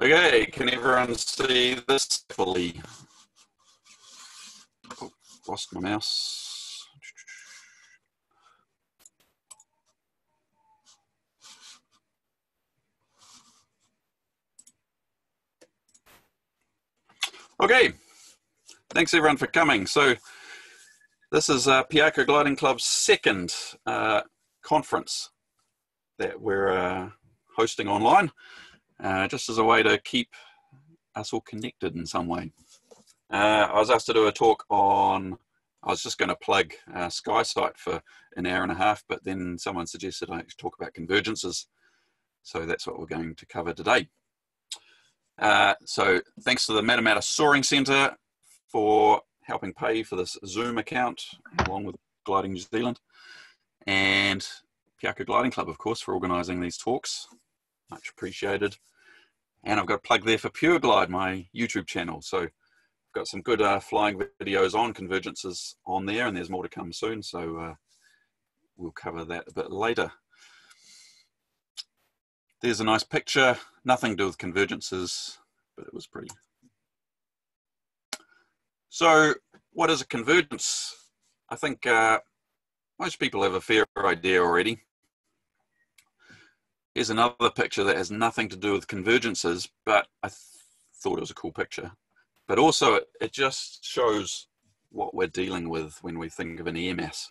Okay, can everyone see this fully? Oh, lost my mouse. Okay, thanks everyone for coming. So this is Piako Gliding Club's second conference that we're hosting online, just as a way to keep us all connected in some way. I was asked to do a talk on, I was just going to plug SkySight for an hour and a half, but then someone suggested I talk about convergences. So that's what we're going to cover today. So thanks to the Matamata Soaring Centre for helping pay for this Zoom account, along with Gliding New Zealand, and Piako Gliding Club, of course, for organising these talks. Much appreciated. And I've got a plug there for Pure Glide, my YouTube channel. So I've got some good flying videos on convergences on there, and there's more to come soon. So we'll cover that a bit later. There's a nice picture, nothing to do with convergences, but it was pretty. So what is a convergence? I think most people have a fair idea already. Here's another picture that has nothing to do with convergences, but I thought it was a cool picture. But also it just shows what we're dealing with when we think of an airmass.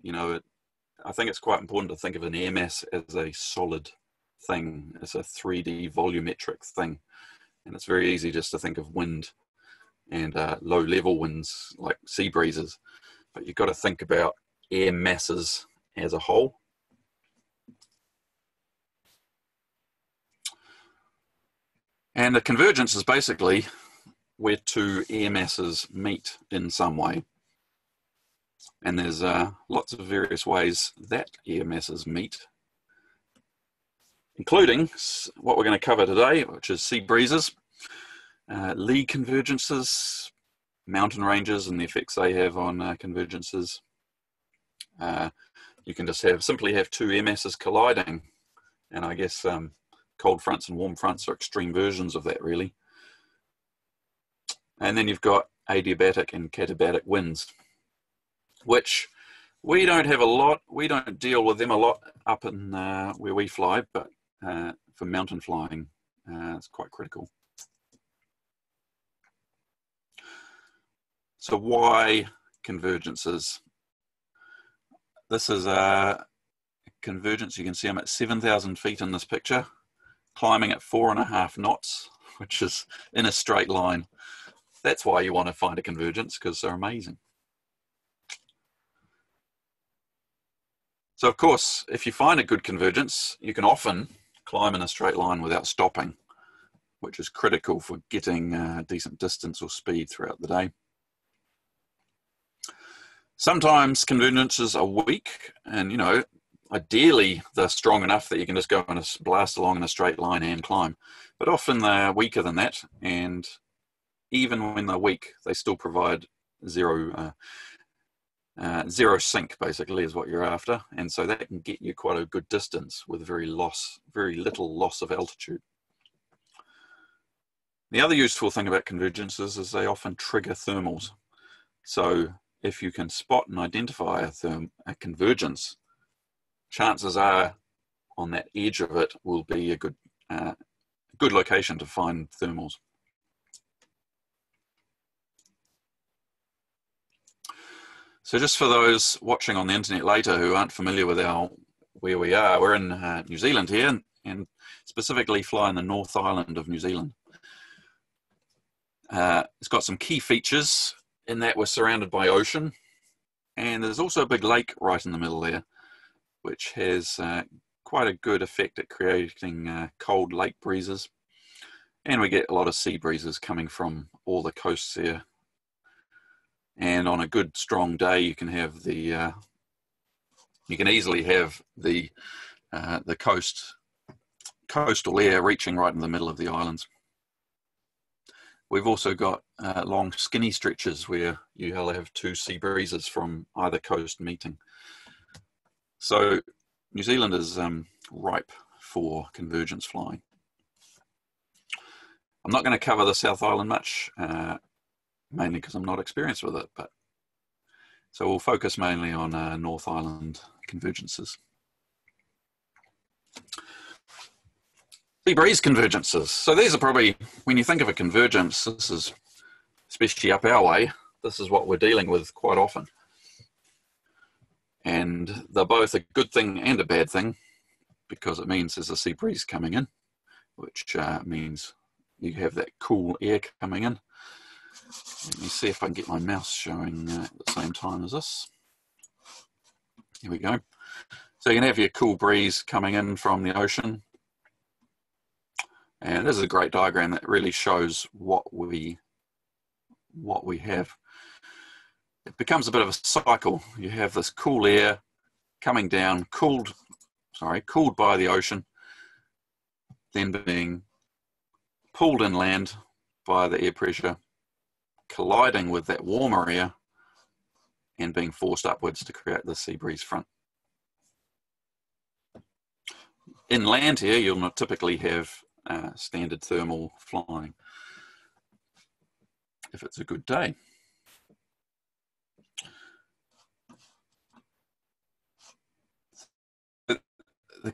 You know, I think it's quite important to think of an airmass as a solid thing. It's a 3D volumetric thing. And it's very easy just to think of wind and low level winds like sea breezes. But you've got to think about air masses as a whole. And a convergence is basically where two air masses meet in some way. And there's lots of various ways that air masses meet, including what we're going to cover today, which is sea breezes, lee convergences, mountain ranges and the effects they have on convergences. You can just simply have two air masses colliding, and I guess cold fronts and warm fronts are extreme versions of that, really. And then you've got adiabatic and katabatic winds, which we don't have a lot. We don't deal with them a lot up in where we fly, but for mountain flying, it's quite critical. So why convergences? This is a convergence. You can see I'm at 7,000 feet in this picture, climbing at 4.5 knots, which is in a straight line. That's why you want to find a convergence, because they're amazing. So of course, if you find a good convergence, you can often climb in a straight line without stopping, which is critical for getting decent distance or speed throughout the day. Sometimes convergences are weak, and you know, ideally they're strong enough that you can just go and blast along in a straight line and climb. But often they're weaker than that, and even when they're weak, they still provide zero sink, basically, is what you're after. And so that can get you quite a good distance with very little loss of altitude. The other useful thing about convergences is they often trigger thermals. So if you can spot and identify a convergence, chances are on that edge of it will be a good location to find thermals. So just for those watching on the internet later who aren't familiar with where we are, we're in New Zealand here, and specifically flying the North Island of New Zealand. It's got some key features in that we're surrounded by ocean, and there's also a big lake right in the middle there, which has quite a good effect at creating cold lake breezes. And we get a lot of sea breezes coming from all the coasts there. And on a good strong day, you can have you can easily have the coastal air reaching right in the middle of the islands. We've also got long skinny stretches where you'll have two sea breezes from either coast meeting. So New Zealand is ripe for convergence flying. I'm not going to cover the South Island much, mainly because I'm not experienced with it, but so we'll focus mainly on North Island convergences. The Breeze Convergences. So these are probably, when you think of a convergence, this is, especially up our way, this is what we're dealing with quite often. And they're both a good thing and a bad thing, because it means there's a sea breeze coming in, which means you have that cool air coming in. Let me see if I can get my mouse showing at the same time as this. Here we go. So you can have your cool breeze coming in from the ocean. And this is a great diagram that really shows what we have. It becomes a bit of a cycle. You have this cool air coming down, cooled by the ocean, then being pulled inland by the air pressure, colliding with that warmer air, and being forced upwards to create the sea breeze front. Inland here, you'll not typically have standard thermal flying if it's a good day. The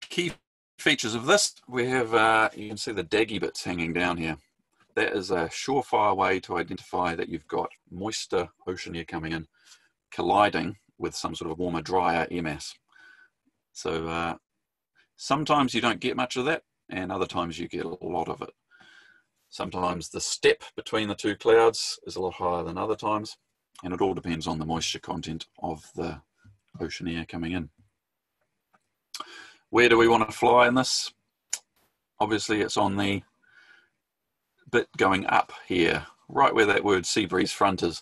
key features of this, we have, you can see the daggy bits hanging down here. That is a surefire way to identify that you've got moister ocean air coming in, colliding with some sort of warmer, drier air mass. So sometimes you don't get much of that, and other times you get a lot of it. Sometimes the step between the two clouds is a lot higher than other times, and it all depends on the moisture content of the ocean air coming in. Where do we want to fly in this? Obviously it's on the bit going up here, right where that word sea breeze front is.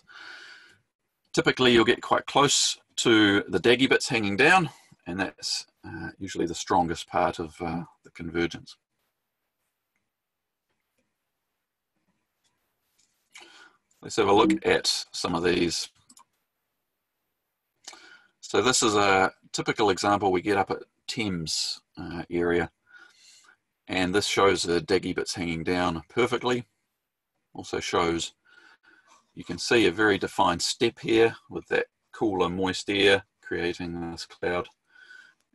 Typically you'll get quite close to the daggy bits hanging down, and that's usually the strongest part of the convergence. Let's have a look at some of these. So this is a typical example we get up at Thames area, and this shows the daggy bits hanging down perfectly. Also shows, you can see a very defined step here with that cooler moist air creating this cloud,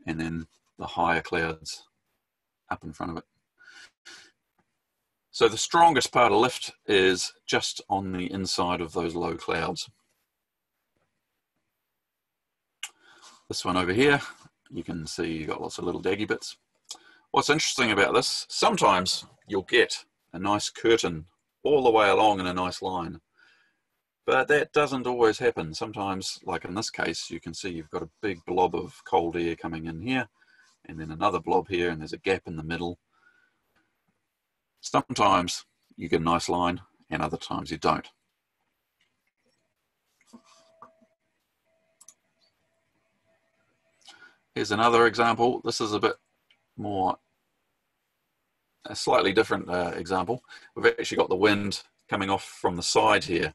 and then the higher clouds up in front of it. So the strongest part of lift is just on the inside of those low clouds. This one over here, you can see you've got lots of little daggy bits. What's interesting about this, sometimes you'll get a nice curtain all the way along in a nice line, but that doesn't always happen. Sometimes, like in this case, you can see you've got a big blob of cold air coming in here, and then another blob here, and there's a gap in the middle. Sometimes you get a nice line, and other times you don't. Here's another example. This is a bit more, a slightly different example. We've actually got the wind coming off from the side here,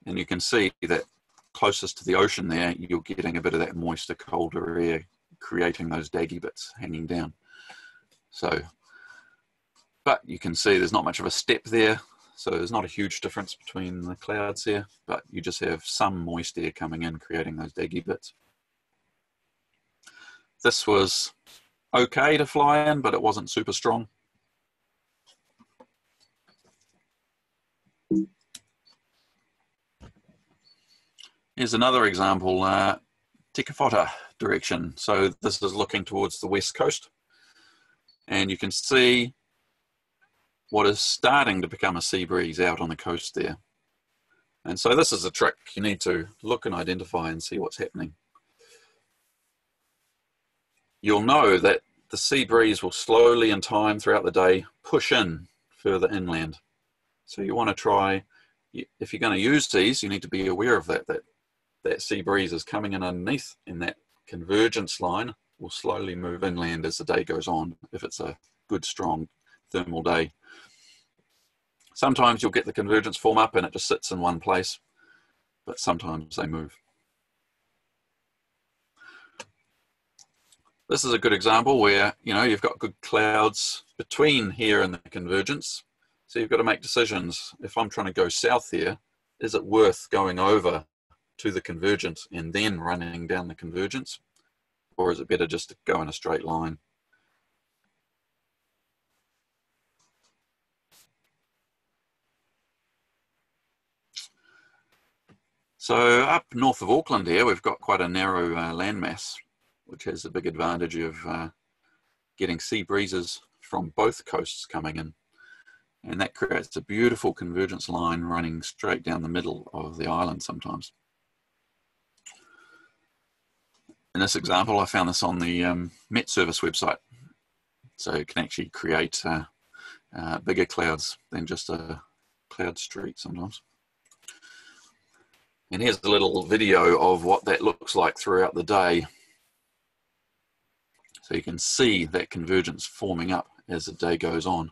and you can see that closest to the ocean there, you're getting a bit of that moister, colder air, creating those daggy bits hanging down. So, but you can see there's not much of a step there, so there's not a huge difference between the clouds here, but you just have some moist air coming in, creating those daggy bits. This was okay to fly in, but it wasn't super strong. Here's another example, Tekafota direction. So this is looking towards the west coast, and you can see what is starting to become a sea breeze out on the coast there. And so this is a trick. You need to look and identify and see what's happening. You'll know that the sea breeze will slowly in time throughout the day push in further inland. So you want to try, if you're going to use these, you need to be aware of that sea breeze is coming in underneath, and that convergence line will slowly move inland as the day goes on, if it's a good strong thermal day. Sometimes you'll get the convergence form up and it just sits in one place, but sometimes they move. This is a good example where, you know, you've got good clouds between here and the convergence, So you've got to make decisions. If I'm trying to go south here, is it worth going over to the convergence and then running down the convergence? Or is it better just to go in a straight line? So up north of Auckland here, we've got quite a narrow landmass, which has the big advantage of getting sea breezes from both coasts coming in. And that creates a beautiful convergence line running straight down the middle of the island sometimes. In this example, I found this on the Met Service website. So you can actually create bigger clouds than just a cloud street sometimes. And here's a little video of what that looks like throughout the day. So you can see that convergence forming up as the day goes on.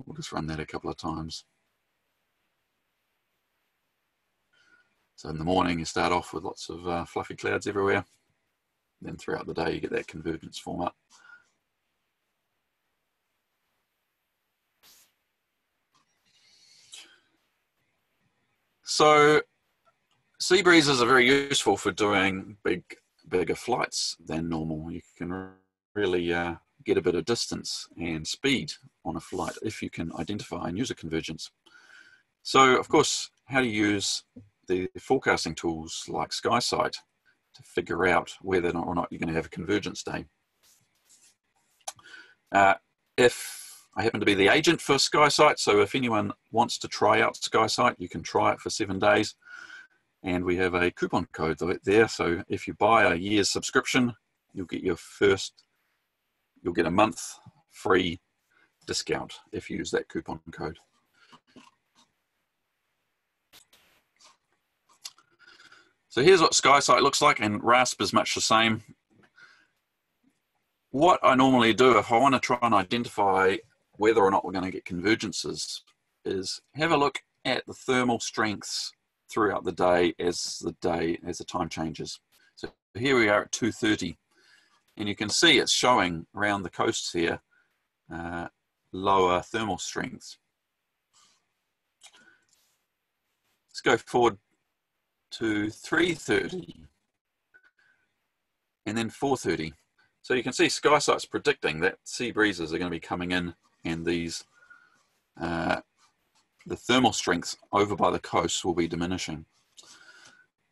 We'll just run that a couple of times. So in the morning, you start off with lots of fluffy clouds everywhere. Then throughout the day, you get that convergence form up. So sea breezes are very useful for doing bigger flights than normal. You can really get a bit of distance and speed on a flight if you can identify and use a convergence. So, of course, how to use the forecasting tools like SkySight to figure out whether or not you're going to have a convergence day. If I happen to be the agent for SkySight, so if anyone wants to try out SkySight, you can try it for 7 days. And we have a coupon code there. So if you buy a year's subscription, you'll get you'll get a month free discount if you use that coupon code. So here's what SkySight looks like, and RASP is much the same. What I normally do if I want to try and identify whether or not we're going to get convergences is have a look at the thermal strengths throughout the day as the time changes. So here we are at 2:30, and you can see it's showing around the coasts here lower thermal strengths. Let's go forward to 3:30 and then 4:30. So you can see SkySight's predicting that sea breezes are going to be coming in, and these the thermal strengths over by the coast will be diminishing.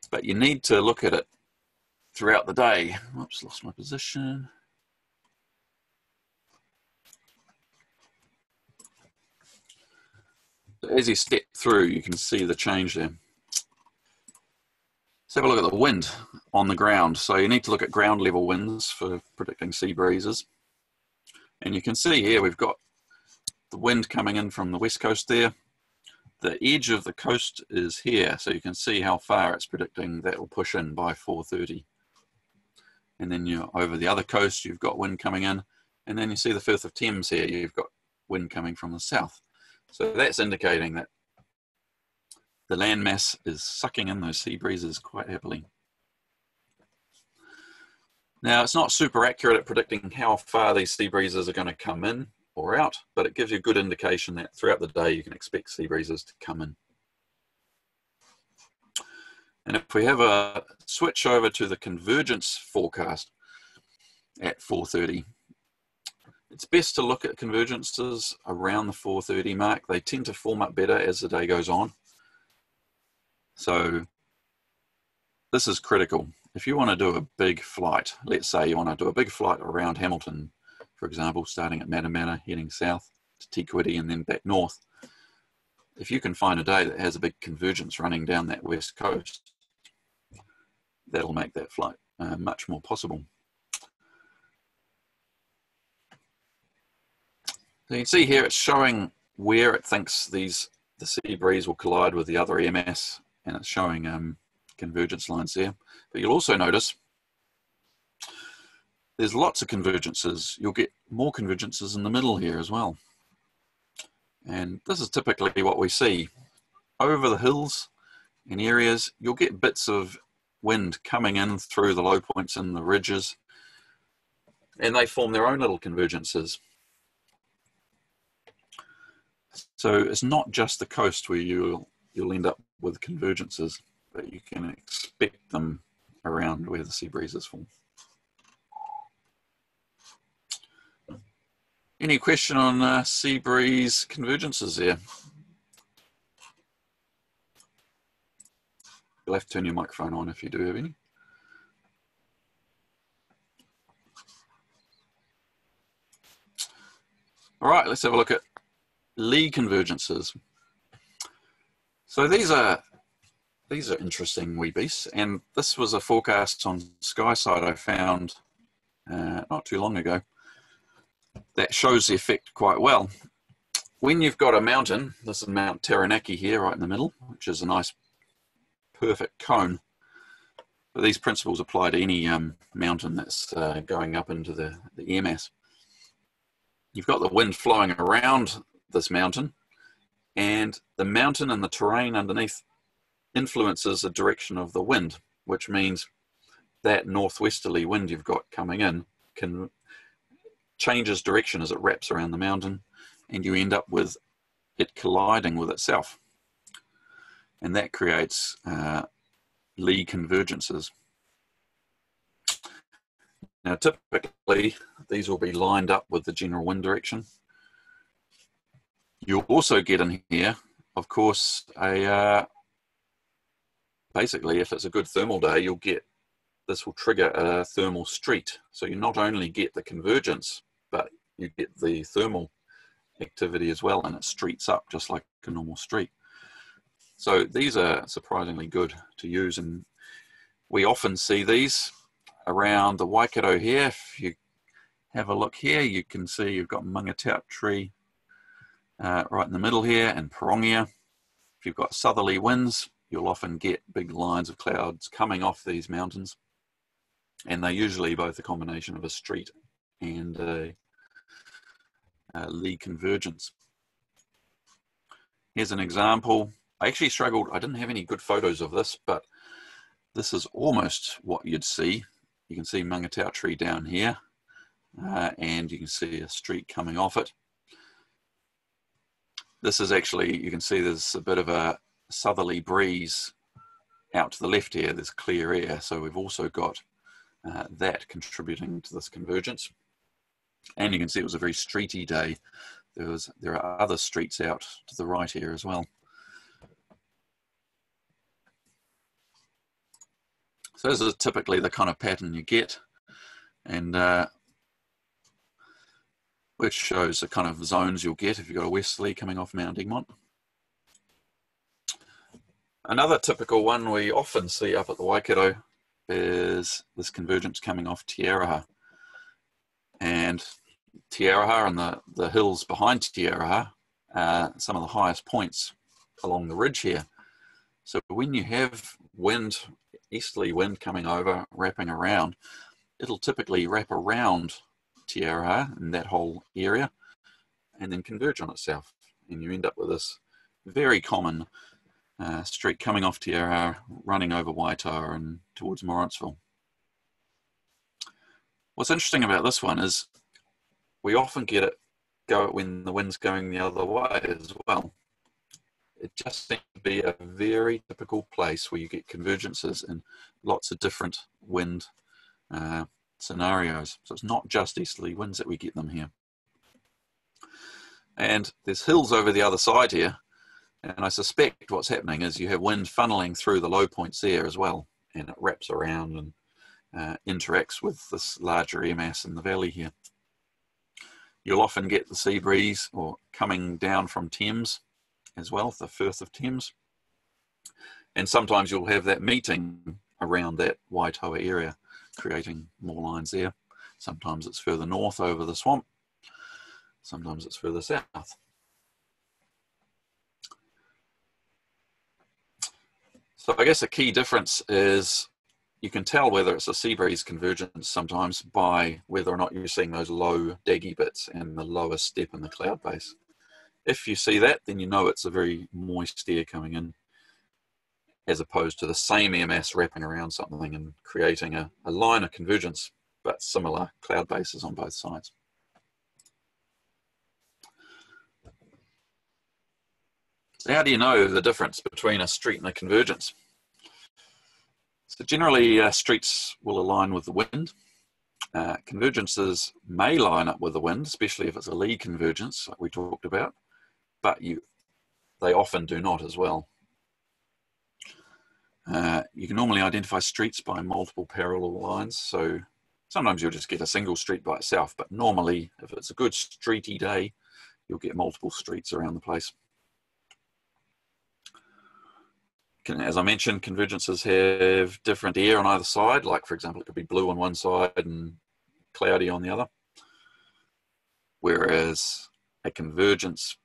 But you need to look at it throughout the day. Oops, lost my position. As you step through, you can see the change there. Let's have a look at the wind on the ground. So you need to look at ground level winds for predicting sea breezes. And you can see here we've got the wind coming in from the west coast there. The edge of the coast is here, so you can see how far it's predicting that will push in by 4:30. And then you're over the other coast, you've got wind coming in, and then you see the Firth of Thames here, you've got wind coming from the south. So that's indicating that the landmass is sucking in those sea breezes quite happily. Now, it's not super accurate at predicting how far these sea breezes are going to come in or out, but it gives you a good indication that throughout the day you can expect sea breezes to come in. And if we have a switch over to the convergence forecast at 4:30, it's best to look at convergences around the 4:30 mark. They tend to form up better as the day goes on. So this is critical. If you want to do a big flight, let's say you want to do a big flight around Hamilton, for example, starting at Matamata, heading south to Te Kuiti and then back north. If you can find a day that has a big convergence running down that west coast, that'll make that flight much more possible. So you can see here it's showing where it thinks the sea breeze will collide with the other Airmass, and it's showing convergence lines there. But you'll also notice there's lots of convergences. You'll get more convergences in the middle here as well. And this is typically what we see. Over the hills and areas, you'll get bits of wind coming in through the low points and the ridges, and they form their own little convergences. So it's not just the coast where you'll end up with convergences, but you can expect them around where the sea breezes form. Any question on sea breeze convergences there? You'll have to turn your microphone on if you do have any. All right, let's have a look at lee convergences. So these are interesting wee beasts, and this was a forecast on Skyside I found not too long ago that shows the effect quite well. When you've got a mountain, this is Mount Taranaki here right in the middle, which is a nice perfect cone. But these principles apply to any mountain that's going up into the air mass. You've got the wind flowing around this mountain, and the mountain and the terrain underneath influences the direction of the wind, which means that northwesterly wind you've got coming in can changes direction as it wraps around the mountain, and you end up with it colliding with itself. And that creates lee convergences. Now, typically, these will be lined up with the general wind direction. You'll also get in here, of course, basically, if it's a good thermal day, this will trigger a thermal street. So you not only get the convergence, but you get the thermal activity as well, and it streets up just like a normal street. So these are surprisingly good to use, and we often see these around the Waikato here. If you have a look here, you can see you've got Mangataut tree right in the middle here, and Pirongia. If you've got southerly winds, you'll often get big lines of clouds coming off these mountains, and they're usually both a combination of a street and a lee convergence. Here's an example. I actually struggled, I didn't have any good photos of this, but this is almost what you'd see. You can see Mangataut tree down here, and you can see a street coming off it. This is actually, you can see there's a bit of a southerly breeze out to the left here. There's clear air, so we've also got that contributing to this convergence. And you can see it was a very streety day. There are other streets out to the right here as well. So this is typically the kind of pattern you get, and which shows the kind of zones you'll get if you've got a westerly coming off Mount Egmont. Another typical one we often see up at the Waikato is this convergence coming off Te Araha. And Te Araha and the hills behind Te Araha are some of the highest points along the ridge here. So when you have wind, easterly wind coming over, wrapping around, it'll typically wrap around Te Araha and that whole area and then converge on itself. And you end up with this very common street coming off Te Araha, running over Waitaha and towards Morrinsville. What's interesting about this one is we often get it go when the wind's going the other way as well. It just seems to be a very typical place where you get convergences in lots of different wind scenarios. So it's not just easterly winds that we get them here. And there's hills over the other side here. And I suspect what's happening is you have wind funneling through the low points there as well. And it wraps around and interacts with this larger air mass in the valley here. You'll often get the sea breeze or coming down from Thames as well, the Firth of Thames. And sometimes you'll have that meeting around that Waitoa area, creating more lines there. Sometimes it's further north over the swamp. Sometimes it's further south. So I guess a key difference is you can tell whether it's a sea breeze convergence sometimes by whether or not you're seeing those low daggy bits and the lowest step in the cloud base. If you see that, then you know it's a very moist air coming in, as opposed to the same air mass wrapping around something and creating a line of convergence, but similar cloud bases on both sides. So how do you know the difference between a street and a convergence? So generally, streets will align with the wind. Convergences may line up with the wind, especially if it's a lead convergence, like we talked about, but they often do not as well. You can normally identify streets by multiple parallel lines, so sometimes you'll just get a single street by itself, but normally, if it's a good streety day, you'll get multiple streets around the place. As I mentioned, convergences have different air on either side, like for example, it could be blue on one side and cloudy on the other, whereas a convergence,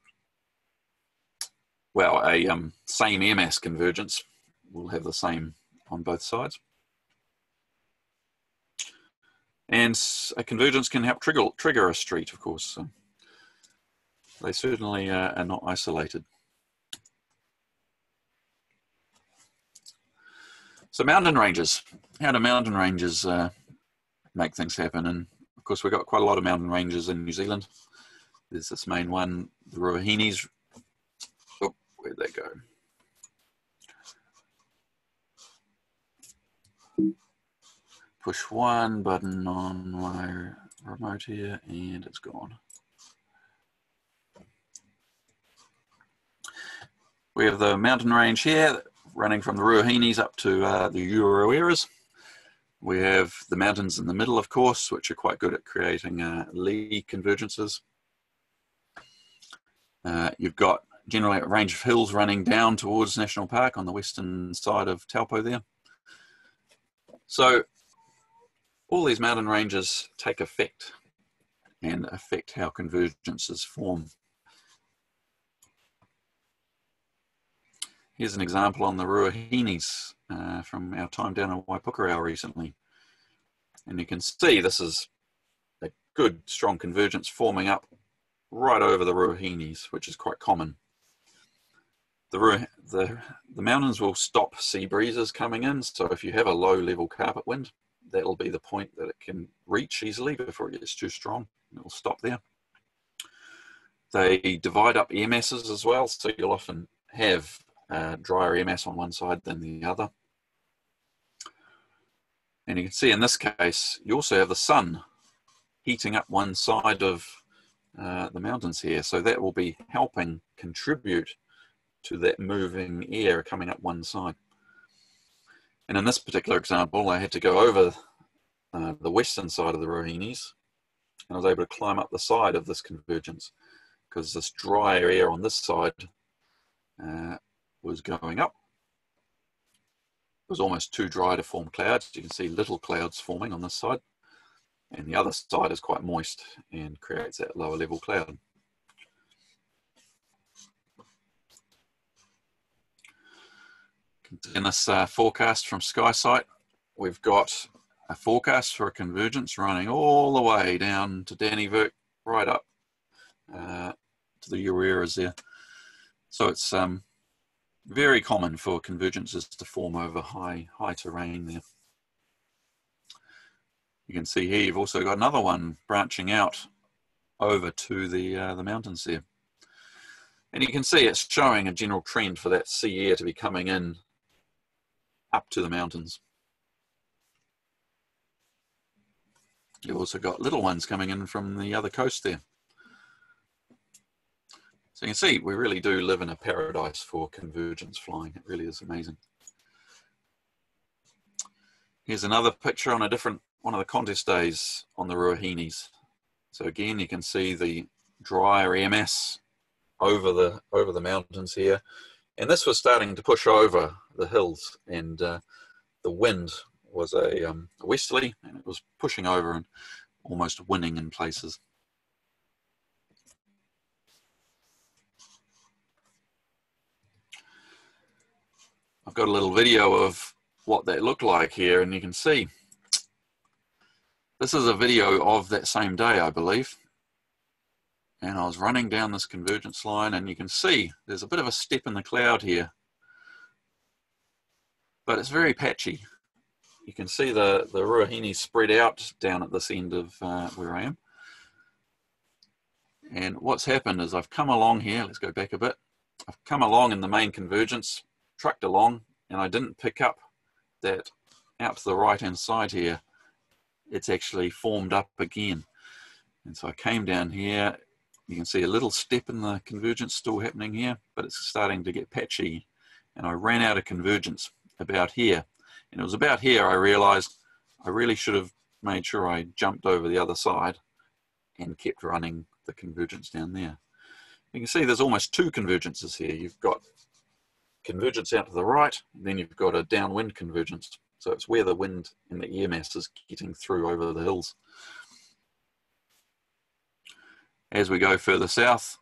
well, a same air mass convergence will have the same on both sides. And a convergence can help trigger a street, of course. So they certainly are not isolated. So mountain ranges. How do mountain ranges make things happen? And of course, we've got quite a lot of mountain ranges in New Zealand. There's this main one, the Ruahinis. Oh, where'd they go? Push one button on my remote here and it's gone. We have the mountain range here running from the Ruahinis up to the Urueras. We have the mountains in the middle, of course, which are quite good at creating lee convergences. You've got generally a range of hills running down towards National Park on the western side of Taupo there. So all these mountain ranges take effect and affect how convergences form. Here's an example on the Ruahinis from our time down in Waipukurau recently. And you can see this is a good, strong convergence forming up right over the Ruahinis, which is quite common. The mountains will stop sea breezes coming in, so if you have a low-level carpet wind, that'll be the point that it can reach easily before it gets too strong. It will stop there. They divide up air masses as well, so you'll often have drier air mass on one side than the other. And you can see in this case, you also have the sun heating up one side of the mountains here. So that will be helping contribute to that moving air coming up one side. And in this particular example, I had to go over the western side of the Ruahinis, and I was able to climb up the side of this convergence because this drier air on this side was going up. It was almost too dry to form clouds. You can see little clouds forming on this side, and the other side is quite moist and creates that lower level cloud. In this forecast from SkySight, we've got a forecast for a convergence running all the way down to Dannyvirk, right up to the Ureras there. So it's very common for convergences to form over high terrain there. You can see here you've also got another one branching out over to the mountains there. And you can see it's showing a general trend for that sea air to be coming in up to the mountains. You've also got little ones coming in from the other coast there. So you can see we really do live in a paradise for convergence flying. It really is amazing. Here's another picture on one of the contest days on the Ruahinis. So again, you can see the drier air mass over the mountains here. And this was starting to push over the hills, and the wind was a westerly, and it was pushing over and almost winning in places. I've got a little video of what that looked like here, and you can see this is a video of that same day, I believe. And I was running down this convergence line, and you can see there's a bit of a step in the cloud here, but it's very patchy. You can see the Ruahini spread out down at this end of where I am. And what's happened is I've come along here, let's go back a bit, I've come along in the main convergence, trucked along, and I didn't pick up that out to the right-hand side here, it's actually formed up again. And so I came down here. You can see a little step in the convergence still happening here, but it's starting to get patchy. And I ran out of convergence about here. And it was about here I realized I really should have made sure I jumped over the other side and kept running the convergence down there. You can see there's almost two convergences here. You've got convergence out to the right, and then you've got a downwind convergence. So it's where the wind and the air mass is getting through over the hills. As we go further south,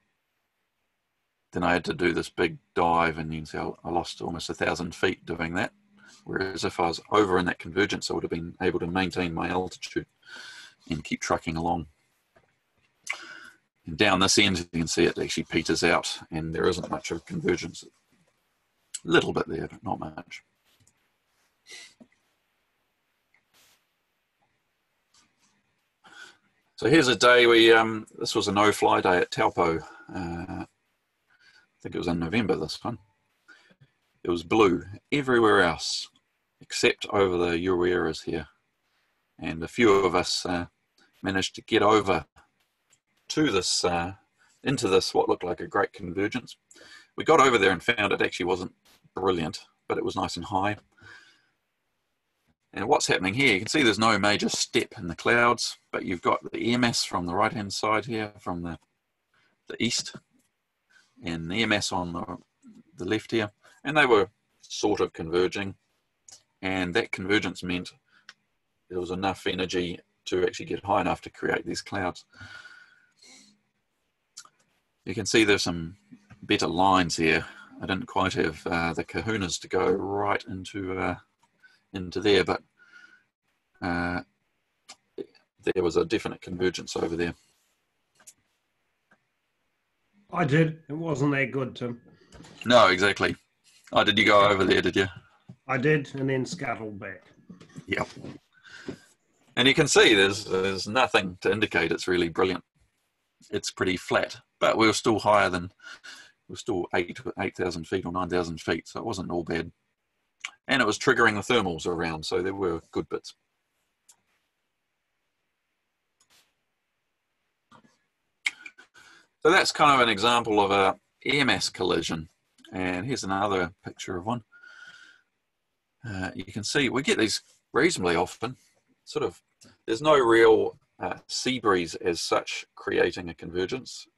then I had to do this big dive, and you can see I lost almost 1,000 feet doing that. Whereas if I was over in that convergence, I would have been able to maintain my altitude and keep trucking along. And down this end, you can see it actually peters out, and there isn't much of a convergence. A little bit there, but not much. So here's a day this was a no-fly day at Taupo. I think it was in November, this one. It was blue everywhere else, except over the Urueras here. And a few of us managed to get over to this, into this, what looked like a great convergence. We got over there and found it actually wasn't brilliant, but it was nice and high. And what's happening here, you can see there's no major step in the clouds, but you've got the air mass from the right-hand side here, from the east, and the air mass on the left here. And they were sort of converging. And that convergence meant there was enough energy to actually get high enough to create these clouds. You can see there's some better lines here. I didn't quite have the kahunas to go right into there, but there was a definite convergence over there. I did. It wasn't that good, Tim. No, exactly. Oh, did you go over there, did you? I did, and then scuttled back. Yep. And you can see there's nothing to indicate it's really brilliant. It's pretty flat, but we were still higher than, we were still 8,000 feet or 9,000 feet, so it wasn't all bad. And it was triggering the thermals around, so there were good bits. So that's kind of an example of a Airmass collision. And here's another picture of one. You can see we get these reasonably often. Sort of, there's no real sea breeze as such creating a convergence.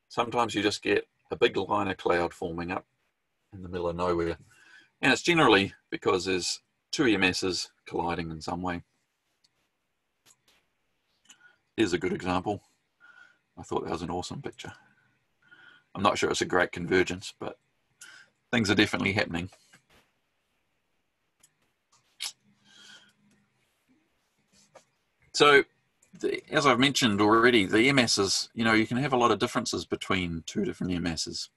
Sometimes you just get a big line of cloud forming up in the middle of nowhere. And it's generally because there's two air masses colliding in some way. Here's a good example. I thought that was an awesome picture. I'm not sure it's a great convergence, but things are definitely happening. So, as I've mentioned already, the air masses, you know, you can have a lot of differences between two different air masses.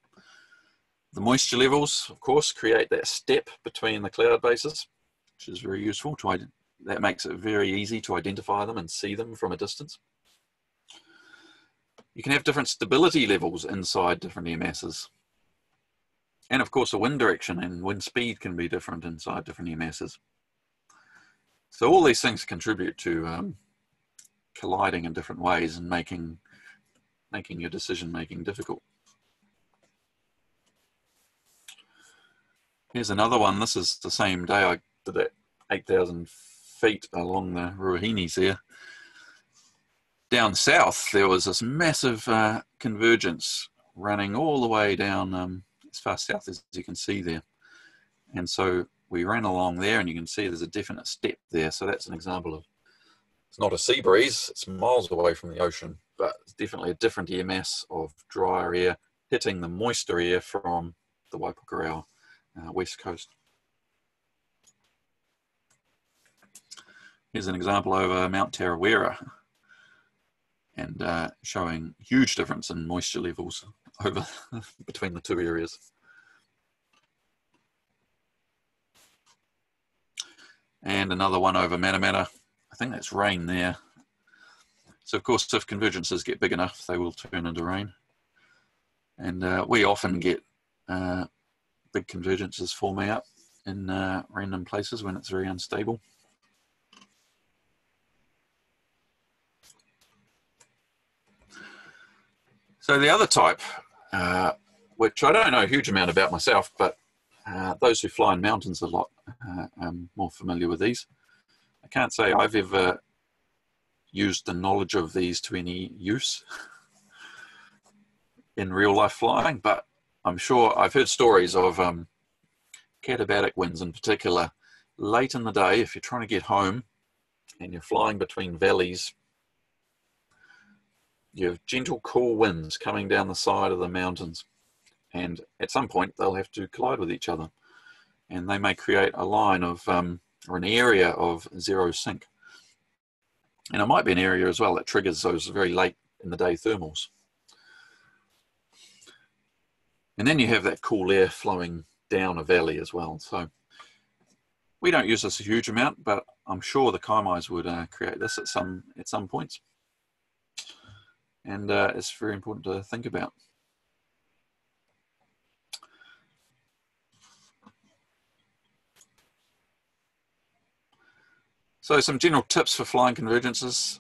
The moisture levels, of course, create that step between the cloud bases, which is very useful. That makes it very easy to identify them and see them from a distance. You can have different stability levels inside different air masses. And of course, the wind direction and wind speed can be different inside different air masses. So all these things contribute to colliding in different ways and making your decision-making difficult. Here's another one. This is the same day I did that 8,000 feet along the Ruahinis there. Down south, there was this massive convergence running all the way down as far south as you can see there. And so we ran along there, and you can see there's a definite step there. So that's an example of, it's not a sea breeze, it's miles away from the ocean, but it's definitely a different air mass of drier air hitting the moister air from the Waipukurau west coast. Here's an example over Mount Tarawera, and showing huge difference in moisture levels over between the two areas. And another one over Manamana. I think that's rain there. So of course, if convergences get big enough, they will turn into rain. And we often get big convergences forming up in random places when it's very unstable. So the other type, which I don't know a huge amount about myself, but those who fly in mountains a lot are more familiar with these. I can't say I've ever used the knowledge of these to any use in real life flying, but I'm sure I've heard stories of Katabatic winds in particular. Late in the day, if you're trying to get home and you're flying between valleys, you have gentle, cool winds coming down the side of the mountains, and at some point they'll have to collide with each other, and they may create a line of or an area of zero sync, and it might be an area as well that triggers those very late in the day thermals. And then you have that cool air flowing down a valley as well. So we don't use this a huge amount, but I'm sure the Kaimais would create this at some points. And it's very important to think about. So some general tips for flying convergences.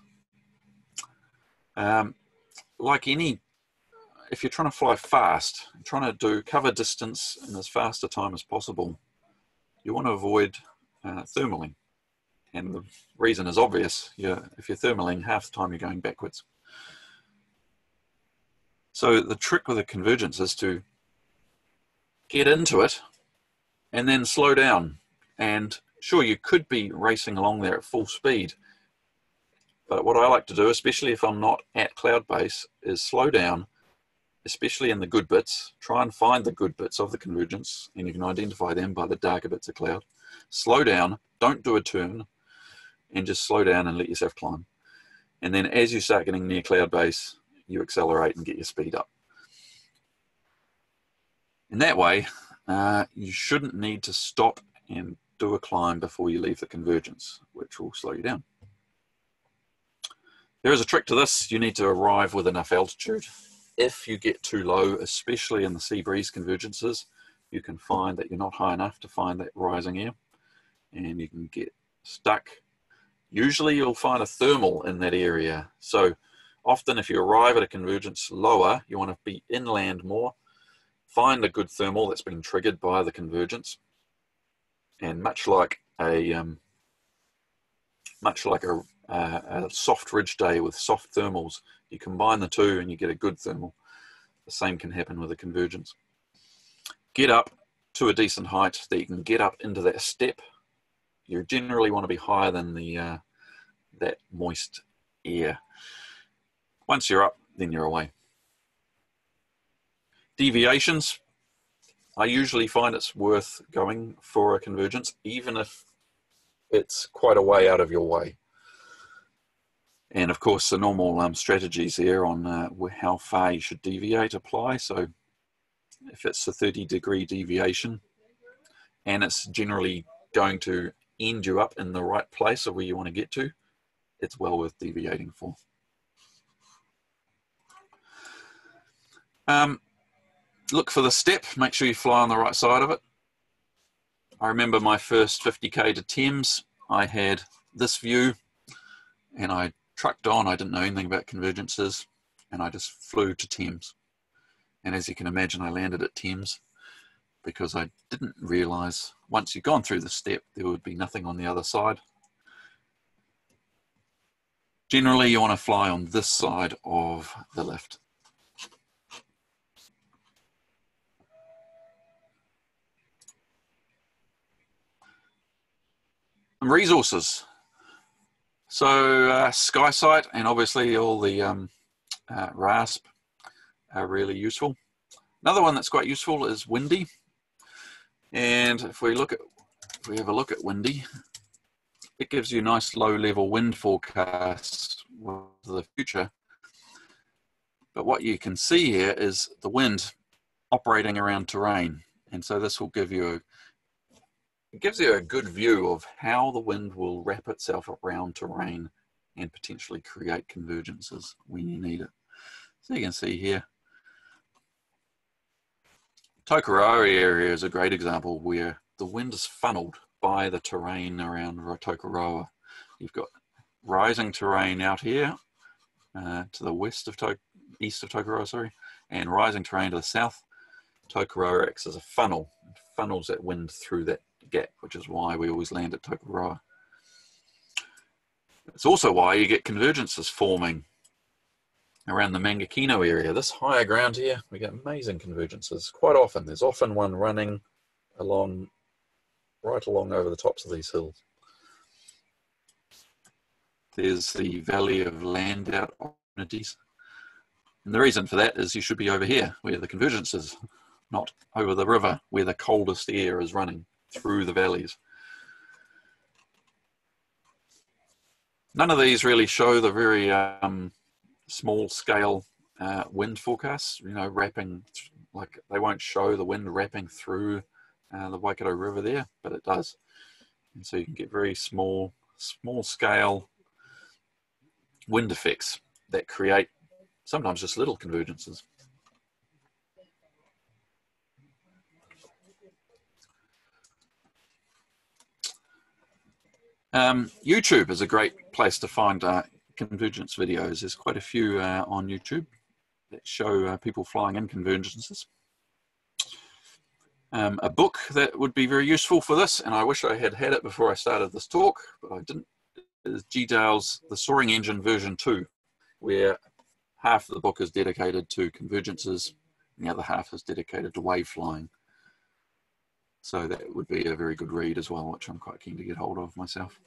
Like any, if you're trying to fly fast, trying to cover distance in as fast a time as possible, you want to avoid thermaling. And the reason is obvious. If you're thermaling, half the time you're going backwards. So the trick with a convergence is to get into it and then slow down. And sure, you could be racing along there at full speed, but what I like to do, especially if I'm not at cloud base, is slow down, especially in the good bits. Try and find the good bits of the convergence, and you can identify them by the darker bits of cloud. Slow down, don't do a turn, and just slow down and let yourself climb. And then as you start getting near cloud base, you accelerate and get your speed up. In that way, you shouldn't need to stop and do a climb before you leave the convergence, which will slow you down. There is a trick to this. You need to arrive with enough altitude. If you get too low, especially in the sea breeze convergences, you can find that you're not high enough to find that rising air, and you can get stuck. Usually you'll find a thermal in that area. So often if you arrive at a convergence lower, you want to be inland more, find a good thermal that's been triggered by the convergence, and much like a soft ridge day with soft thermals, you combine the two and you get a good thermal. The same can happen with a convergence. Get up to a decent height that you can get up into that step. You generally want to be higher than that moist air. Once you're up, then you're away. Deviations. I usually find it's worth going for a convergence, even if it's quite a way out of your way. And of course, the normal strategies there on how far you should deviate apply. So if it's a 30-degree deviation, and it's generally going to end you up in the right place of where you want to get to, it's well worth deviating for. Look for the step, make sure you fly on the right side of it. I remember my first 50k to Thames, I had this view and I trucked on. I didn't know anything about convergences and I just flew to Thames. And as you can imagine, I landed at Thames because I didn't realize once you've gone through the step, there would be nothing on the other side. Generally, you want to fly on this side of the lift. Some resources. So SkySight and obviously all the RASP are really useful. Another one that's quite useful is Windy. And if we have a look at Windy, it gives you nice low-level wind forecasts for the future. But what you can see here is the wind operating around terrain. And so this will give you it gives you a good view of how the wind will wrap itself around terrain and potentially create convergences when you need it. So you can see here, Tokoroa area is a great example where the wind is funneled by the terrain around Tokoroa. You've got rising terrain out here to the east of Tokoroa, sorry, and rising terrain to the south. Tokoroa acts as a funnel, it funnels that wind through that gap, which is why we always land at Tokoroa. It's also why you get convergences forming around the Mangakino area. This higher ground here, we get amazing convergences quite often. There's often one running along, right along over the tops of these hills. There's the Valley of Land-out opportunities. And the reason for that is you should be over here, where the convergence is, not over the river, where the coldest air is running through the valleys. None of these really show the very small-scale wind forecasts, you know, wrapping, like they won't show the wind wrapping through the Waikato River there, but it does. And so you can get very small-scale wind effects that create sometimes just little convergences. YouTube is a great place to find convergence videos. There's quite a few on YouTube that show people flying in convergences. A book that would be very useful for this, and I wish I had had it before I started this talk, but I didn't, is G. Dale's The Soaring Engine version 2, where half of the book is dedicated to convergences and the other half is dedicated to wave flying. So that would be a very good read as well, which I'm quite keen to get hold of myself.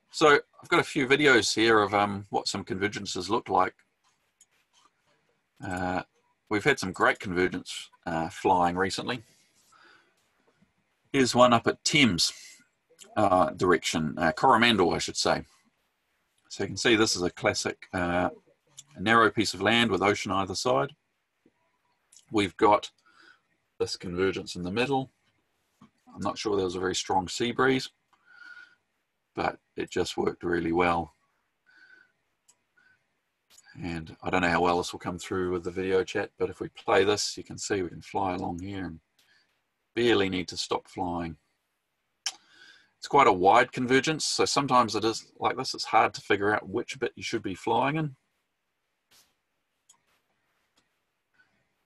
So I've got a few videos here of what some convergences look like. We've had some great convergence flying recently. Here's one up at Thames direction, Coromandel, I should say. So you can see this is a classic a narrow piece of land with ocean either side. We've got this convergence in the middle. I'm not sure there was a very strong sea breeze, but it just worked really well. And I don't know how well this will come through with the video chat, but if we play this, you can see we can fly along here and barely need to stop flying. It's quite a wide convergence, so sometimes it is like this, it's hard to figure out which bit you should be flying in.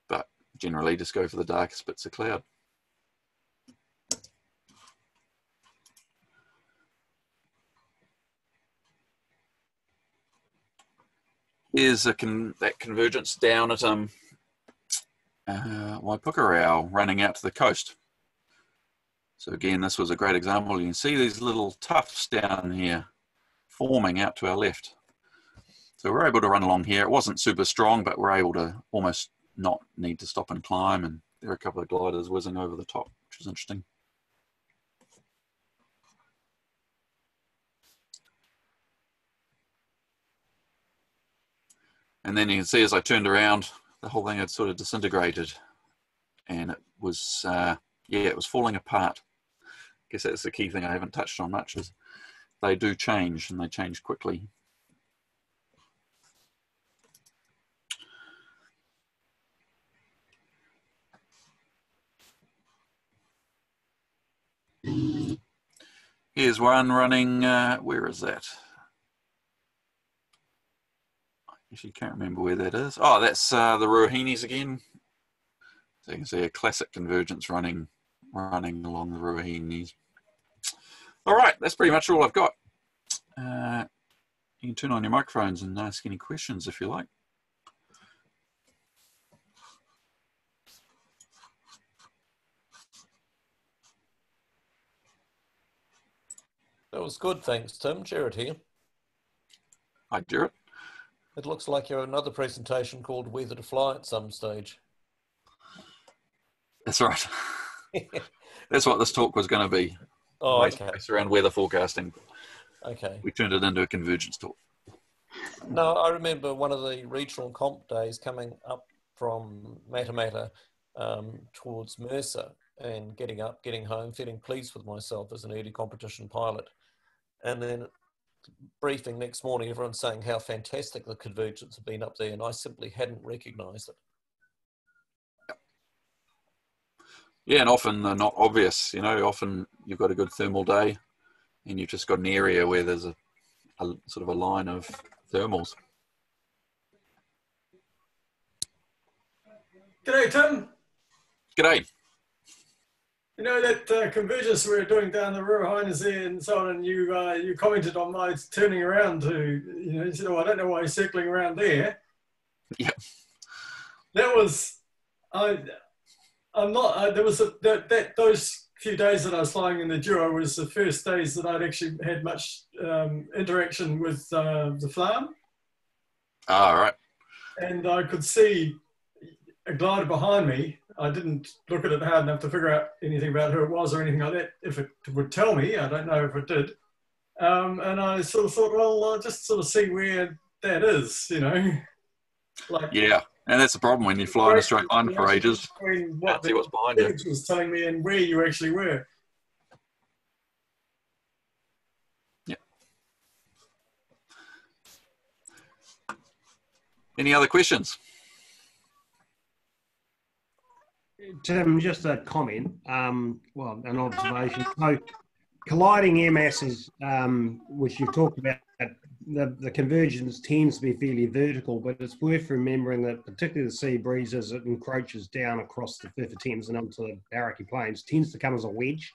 But generally just go for the darkest bits of cloud. Here's that convergence down at Waipukurau, running out to the coast. So again, this was a great example. You can see these little tufts down here forming out to our left. So we're able to run along here. It wasn't super strong, but we're able to almost not need to stop and climb. And there are a couple of gliders whizzing over the top, which is interesting. And then you can see as I turned around, the whole thing had sort of disintegrated. And it was, yeah, it was falling apart. I guess that's the key thing I haven't touched on much, is they do change, and they change quickly. Here's one running, where is that? I actually can't remember where that is. Oh, that's the Ruahinis again. So you can see a classic convergence running along the Ruahinis. All right, that's pretty much all I've got. You can turn on your microphones and ask any questions if you like. That was good, thanks, Tim. Jared here. Hi, Jared. It looks like you're another presentation called Whether to Fly at some stage. That's right. That's what this talk was going to be. Oh, okay. Based around weather forecasting. Okay. We turned it into a convergence talk. No, I remember one of the regional comp days coming up from Matamata towards Mercer and getting up, getting home, feeling pleased with myself as an early competition pilot. And then briefing next morning, everyone's saying how fantastic the convergence have been up there, and I simply hadn't recognised it. Yeah, and often they're not obvious. You know, often you've got a good thermal day, and you've just got an area where there's a sort of a line of thermals. G'day, Tim. G'day. You know that convergence we were doing down the river Highness there and so on, and you commented on my turning around to, you said, oh, I don't know why he's circling around there. Yeah. That was, I'm not, there was those few days that I was flying in the Duo was the first days that I'd actually had much interaction with the farm. Ah, right. And I could see a glider behind me. I didn't look at it hard enough to figure out anything about who it was or anything like that. If it would tell me, I don't know if it did. And I sort of thought, well, I'll just sort of see where that is, Like, yeah, and that's the problem when you fly in a straight line for ages. What See what's behind you. was telling me and where you actually were. Yeah. Any other questions? Tim, just a comment, well, an observation. So, colliding air masses, which you've talked about, the convergence tends to be fairly vertical, but it's worth remembering that particularly the sea breeze, as it encroaches down across the Firth of Thames and onto the Aoraki Plains, tends to come as a wedge.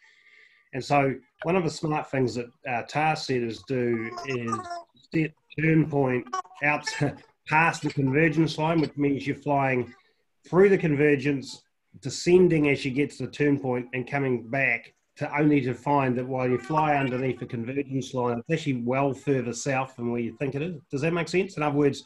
And so one of the smart things that task setters do is set turn point out past the convergence line, which means you're flying through the convergence, descending as you get to the turn point and coming back only to find that while you fly underneath the convergence line, it's actually well further south than where you think it is. Does that make sense? In other words,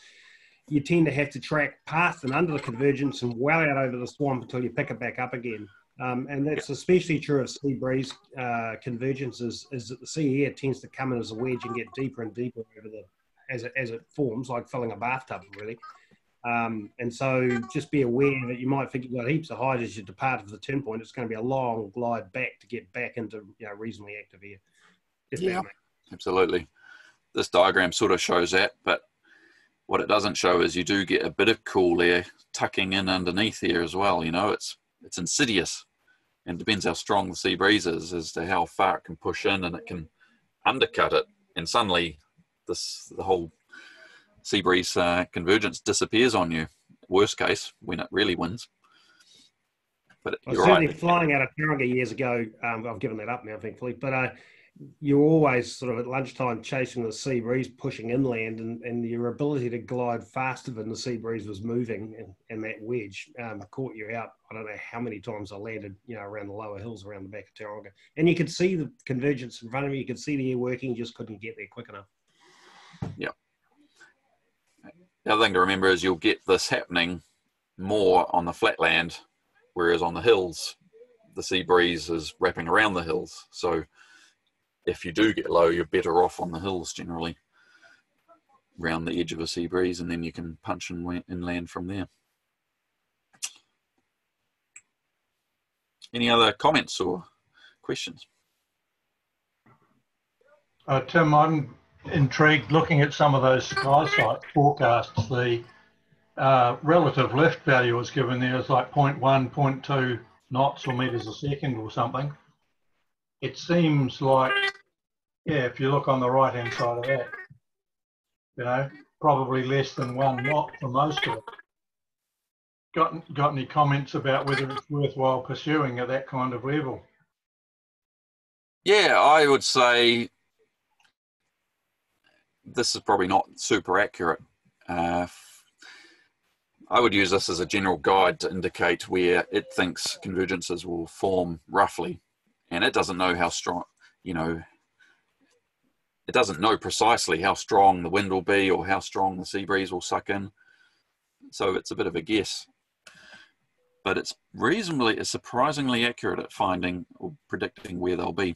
you tend to have to track past and under the convergence and well out over the swamp until you pick it back up again. And that's especially true of sea breeze convergences, is that the sea air tends to come in as a wedge and get deeper and deeper over as it forms, like filling a bathtub, really. And so just be aware that you might think you've got heaps of height as you depart of the turn point. It's going to be a long glide back to get back into reasonably active air. Yeah, absolutely. This diagram sort of shows that, but what it doesn't show is you do get a bit of cool air tucking in underneath here as well. It's insidious, and depends how strong the sea breeze is as to how far it can push in, and it can undercut it, and suddenly the whole sea breeze convergence disappears on you. Worst case, when it really wins. But you're certainly right. Flying out of Tauranga years ago, I've given that up now, thankfully, but you're always sort of at lunchtime chasing the sea breeze pushing inland, and your ability to glide faster than the sea breeze was moving, and that wedge caught you out. I don't know how many times I landed, around the lower hills around the back of Tauranga. And you could see the convergence in front of you. You could see the air working, you just couldn't get there quick enough. Yeah. The other thing to remember is you'll get this happening more on the flat land, whereas on the hills, the sea breeze is wrapping around the hills. So if you do get low, you're better off on the hills generally, around the edge of a sea breeze, and then you can punch inland from there. Any other comments or questions? Tim, I'm intrigued looking at some of those SkySight forecasts. The relative lift value was given there is like 0.1, 0.2 knots or meters a second or something. It seems like, if you look on the right hand side of that, probably less than 1 knot for most of it. Got any comments about whether it's worthwhile pursuing at that kind of level? Yeah, I would say this is probably not super accurate. I would use this as a general guide to indicate where it thinks convergences will form roughly. And it doesn't know how strong, it doesn't know precisely how strong the wind will be or how strong the sea breeze will suck in. So it's a bit of a guess. But it's surprisingly accurate at finding or predicting where they'll be.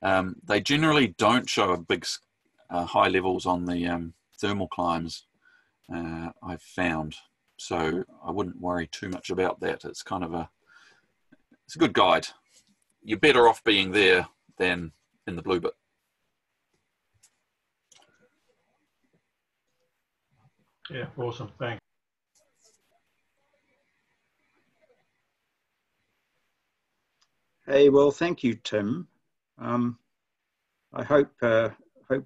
They generally don't show a big high levels on the thermal climbs, I've found. So I wouldn't worry too much about that. It's kind of it's a good guide. You're better off being there than in the blue bit. Yeah, awesome. Thanks. Hey, well, thank you, Tim. I hope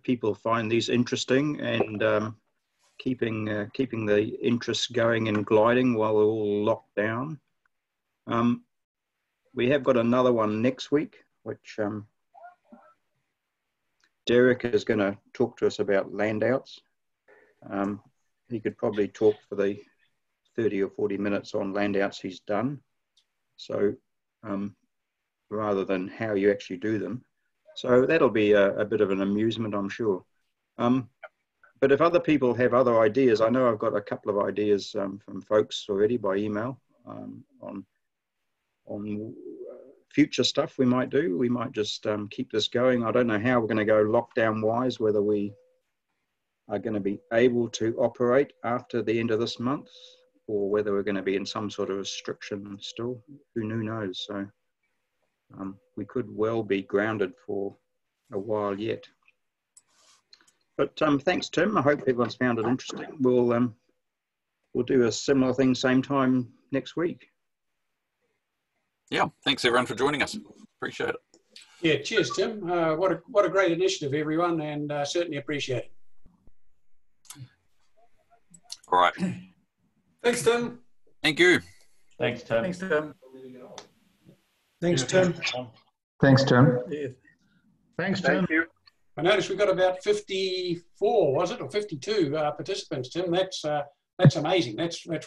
people find these interesting and keeping the interest going in gliding while we're all locked down. We have got another one next week, which Derek is going to talk to us about landouts. He could probably talk for the 30 or 40 minutes on landouts he's done. So rather than how you actually do them. So that'll be a bit of an amusement, I'm sure. But if other people have other ideas, I know I've got a couple of ideas from folks already by email on future stuff we might do. We might just keep this going. I don't know how we're going to go lockdown-wise, whether we are going to be able to operate after the end of this month or whether we're going to be in some sort of restriction still. Who knows? So we could well be grounded for a while yet. But thanks, Tim. I hope everyone's found it interesting. We'll do a similar thing same time next week. Yeah, thanks everyone for joining us. Appreciate it. Yeah, cheers, Tim. What a great initiative, everyone, and certainly appreciate it. All right. Thanks, Tim. Thank you. Thanks, Tim. Thanks, Tim. Thanks, Tim. Thanks, Tim. Yeah. Thanks, Tim. Thank you. I noticed we've got about 54, was it, or 52 participants, Tim. That's amazing. That's really